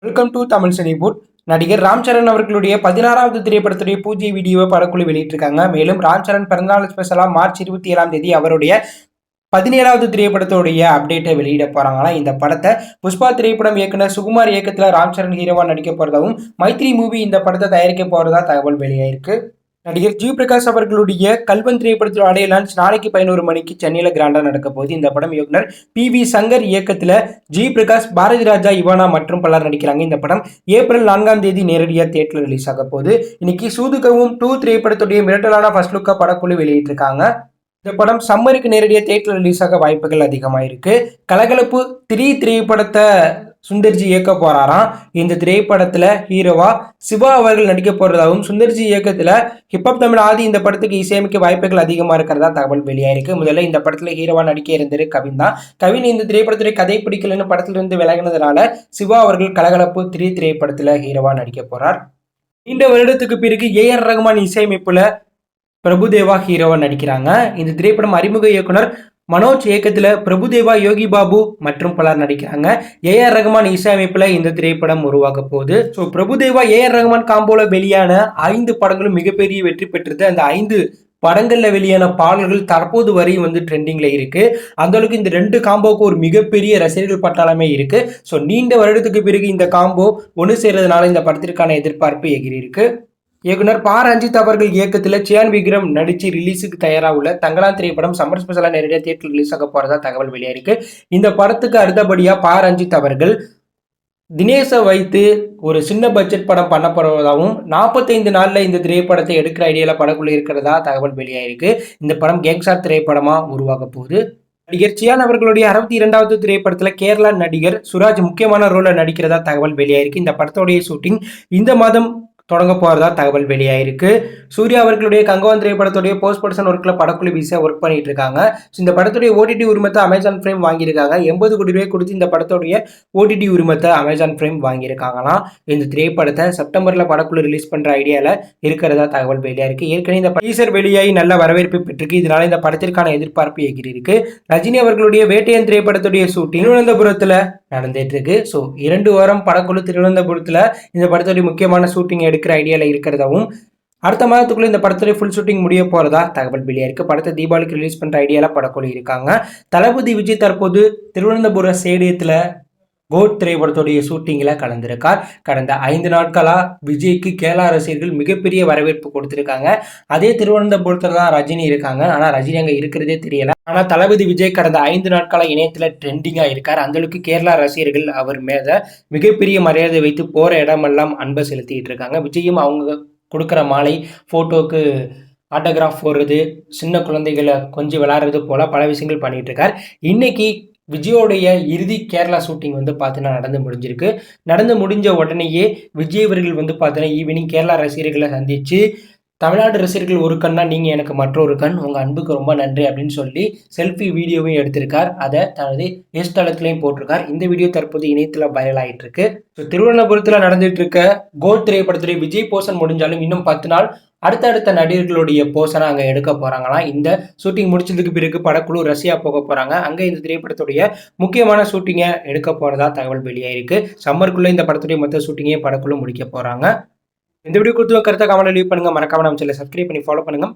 Welcome to Tamil சினிபுட். நடிகர் ராம் சரண் அவர்களுடைய 16வது திரைப்படத்துடைய பூஜை வீடியோவை படக்குழு வெளியிட்டிருக்காங்க. மேலும் ராம் சரண் பிறந்தநாள் ஸ்பெஷலா மார்ச் 27ஆம் தேதி அவருடைய 17வது திரைப்படத்துடைய அப்டேட்டை வெளியிட போறாங்களாம். இந்த படத்தை புஷ்பா திரைப்படம் இயக்குனர் சுகுமார் இயக்கத்தில் ராம் சரண் ஹீரோவா நடிக்க போறதாவும், மைத்ரி மூவி இந்த படத்தை தயாரிக்க போறதா தகவல் வெளியாயிருக்கு. நடிகர் ஜி பிரகாஷ் அவர்களுடைய கல்வன் திரைப்படத்தில் ஆடியோ லான்ச் நாளைக்கு 11 மணிக்கு சென்னையில் கிராண்டா நடக்க போகுது. இந்த படம் இயக்குனர் PV சங்கர் இயக்கத்தில் ஜி பிரகாஷ், பாரதி ராஜா, இவானா மற்றும் பலர் நடிக்கிறாங்க. இந்த படம் ஏப்ரல் 4ஆம் தேதி நேரடியாக தியேட்டரில் ரிலீஸ் ஆக போகுது. இன்னைக்கு சூதுகவும் 2 திரைப்படத்துடைய மிரட்டலான ஃபர்ஸ்ட் லுக்கா படக்குழு வெளியிட்டிருக்காங்க. இந்த படம் சம்மருக்கு நேரடியாக தியேட்டரில் ரிலீஸ் ஆக வாய்ப்புகள் அதிகமாக இருக்கு. கலகலப்பு 3 திரைப்படத்தை சுந்தர்ஜி இயக்க போறாராம். இந்த திரைப்படத்துல ஹீரோவா சிவா அவர்கள் நடிக்க போறதாகவும், சுந்தர்ஜி இயக்கத்துல ஹிப்ஹாப் தமிழ் ஆதி இந்த படத்துக்கு இசையமைக்க வாய்ப்புகள் அதிகமா இருக்கிறதா தகவல் வெளியாயிருக்கு. முதல்ல இந்த படத்துல ஹீரோவா நடிக்க இருந்தது கவின் தான். கவின் இந்த திரைப்படத்துடைய கதை பிடிக்கலன்னு படத்துல இருந்து விலகினதுனால சிவா அவர்கள் கலகலப்பு 3 திரைப்படத்துல ஹீரோவா நடிக்க போறார். நீண்ட வருடத்துக்கு பிறகு AR ரகுமான் இசையமைப்புல பிரபுதேவா ஹீரோவா நடிக்கிறாங்க. இந்த திரைப்படம் அறிமுக இயக்குனர் மனோஜ் இயக்கத்துல பிரபுதேவா, யோகி பாபு மற்றும் பலர் நடிக்கிறாங்க. AR ரகுமான் இசையமைப்புல இந்த திரைப்படம் உருவாக போகுது. ஸோ பிரபுதேவா AR ரகுமான் காம்போல வெளியான 5 படங்களும் மிகப்பெரிய வெற்றி பெற்றது. அந்த 5 படங்கள்ல வெளியான பாடல்கள் தற்போது வரை ட்ரெண்டிங்ல இருக்கு. அந்த அளவுக்கு இந்த 2 காம்போக்கு ஒரு மிகப்பெரிய ரசிகர்கள் பட்டாளமே இருக்கு. ஸோ நீண்ட வருடத்துக்கு பிறகு இந்த காம்போ ஒன்று சேர்றதுனால இந்த படத்திற்கான எதிர்பார்ப்பு எகிரி இருக்கு. இயக்குனர் ப. ரஞ்சித் அவர்கள் இயக்கத்தில் சியான் விக்ரம் நடிச்சு ரிலீஸுக்கு தயாராக உள்ள தங்கலான் திரைப்படம் சம்மர் ஸ்பெஷலாக நேரடியாக தியேட்டர் ரிலீஸ் ஆக போறதா தகவல் வெளியாயிருக்கு. இந்த படத்துக்கு அடுத்தபடியா ப. ரஞ்சித் அவர்கள் தினேஷை வைத்து ஒரு சின்ன பட்ஜெட் படம் பண்ண போறதாகவும், 45 நாள்ல இந்த திரைப்படத்தை எடுக்கிற ஐடியால படக்குள்ள இருக்கிறதா தகவல் வெளியாயிருக்கு. இந்த படம் கேங்ஸ்டார் திரைப்படமா உருவாக போகுது. நடிகர் சியான் அவர்களுடைய 62வது திரைப்படத்துல கேரளா நடிகர் சுராஜ் முக்கியமான ரோல நடிக்கிறதா தகவல் வெளியாயிருக்கு. இந்த படத்தோடைய ஷூட்டிங் இந்த மாதம் தொடங்க போறதா தகவல் வெளியாயிருக்கு. சூர்யா அவர்களுடைய கங்கவான் திரைப்படத்துடைய போஸ்ட் ப்ரொடக்ஷன் ஒர்க்ல படக்குழு பிஸியா ஒர்க் பண்ணிட்டு இருக்காங்க. இந்த படத்துடைய OTT உரிமத்தை அமேசான் பிரைம் வாங்கியிருக்காங்க. 80 கோடி ரூபாய் கொடுத்து இந்த படத்துடைய OTT உரிமத்தை அமேசான் பிரைம் வாங்கியிருக்காங்களாம். இந்த திரைப்படத்தை செப்டம்பர்ல படக்குழு ரிலீஸ் பண்ற ஐடியால இருக்கிறதா தகவல் வெளியாயிருக்கு. ஏற்கனவே இந்த டீசர் வெளியாகி நல்ல வரவேற்பு பெற்றிருக்கு. இதனால இந்த படத்திற்கான எதிர்பார்ப்பு எகிரி இருக்கு. ரஜினி அவர்களுடைய வேட்டையன் திரைப்படத்துடைய ஷூட்டிங் திருவனந்தபுரத்துல நடந்துட்டு இருக்கு. ஸோ 2 வாரம் படக்குழு திருவனந்தபுரத்துல இந்த படத்துடைய முக்கியமான ஷூட்டிங் எடுக்கிற ஐடியால இருக்கிறதாவும், அடுத்த மாதத்துக்குள்ள இந்த படத்துடைய ஃபுல் ஷூட்டிங் முடிய போறதா தகவல் வெளியாயிருக்கு. படத்தை தீபாவளிக்கு ரிலீஸ் பண்ற ஐடியால படக்குழு இருக்காங்க. தளபதி விஜய் தற்போது திருவனந்தபுரம் ஸ்டேடியத்துல கோட் திரைப்படத்துடைய ஷூட்டிங்கில் கலந்திருக்கார். கடந்த 5 நாட்களா விஜய்க்கு கேரளா ரசிகர்கள் மிகப்பெரிய வரவேற்பு கொடுத்திருக்காங்க. அதே திருவனந்தபுரத்தில் தான் ரஜினி இருக்காங்க. ஆனால் ரஜினி அங்கே இருக்கிறதே தெரியல. ஆனால் தளபதி விஜய் கடந்த 5 நாட்களா இணையத்தில் ட்ரெண்டிங்காக இருக்கார். அந்த அளவுக்கு கேரளா ரசிகர்கள் அவர் மேல மிகப்பெரிய மரியாதை வைத்து போற இடமெல்லாம் அன்பை செலுத்திட்டு இருக்காங்க. விஜயும் அவங்க கொடுக்குற மாலை, போட்டோக்கு ஆட்டோகிராஃப் போடுறது, சின்ன குழந்தைகளை கொஞ்சம் விளையாடுறது போல பல விஷயங்கள் பண்ணிட்டு இருக்கார். இன்னைக்கு விஜயோடைய இறுதி கேரளா ஷூட்டிங் பார்த்தீங்கன்னா நடந்து முடிஞ்ச உடனேயே விஜய் அவர்கள் பார்த்தீங்கன்னா ஈவினிங் கேரளா ரசிகர்களை சந்திச்சு, தமிழ்நாடு ரசிகர்கள் ஒரு கண்ணா நீங்க எனக்கு மற்றொரு கண், உங்க அன்புக்கு ரொம்ப நன்றி அப்படின்னு சொல்லி செல்ஃபி வீடியோவையும் எடுத்திருக்கார். அதை தனது இன்ஸ்டாலத்திலையும் போட்டிருக்கார். இந்த வீடியோ தற்போது இணையத்தில் வைரல் ஆகிட்டு இருக்கு. திருவனந்தபுரத்தில் நடந்துட்டு இருக்க கோட் திரைப்படத்துடைய விஜய் போர்ஷன் முடிஞ்சாலும் இன்னும் 10 நாள் அடுத்தடுத்த நடிகர்களுடைய போர்ஷனை அங்கே எடுக்க போறாங்களாம். இந்த ஷூட்டிங் முடிச்சதுக்கு பிறகு படக்குழு ரஷ்யா போக போறாங்க. அங்கே இந்த திரைப்படத்துடைய முக்கியமான ஷூட்டிங்கை எடுக்க போறதா தகவல் வெளியாயிருக்கு. சம்மருக்குள்ள இந்த படத்துடைய மொத்த ஷூட்டிங்கே படக்குழு முடிக்க போறாங்க. இந்த வீடியோ கொடுத்து கருத்தை கமெண்ட் லீவ் பண்ணுங்க. மறக்காம நம்ம சேனலை சப்ஸ்கிரைப் பண்ணி ஃபாலோ பண்ணுங்க.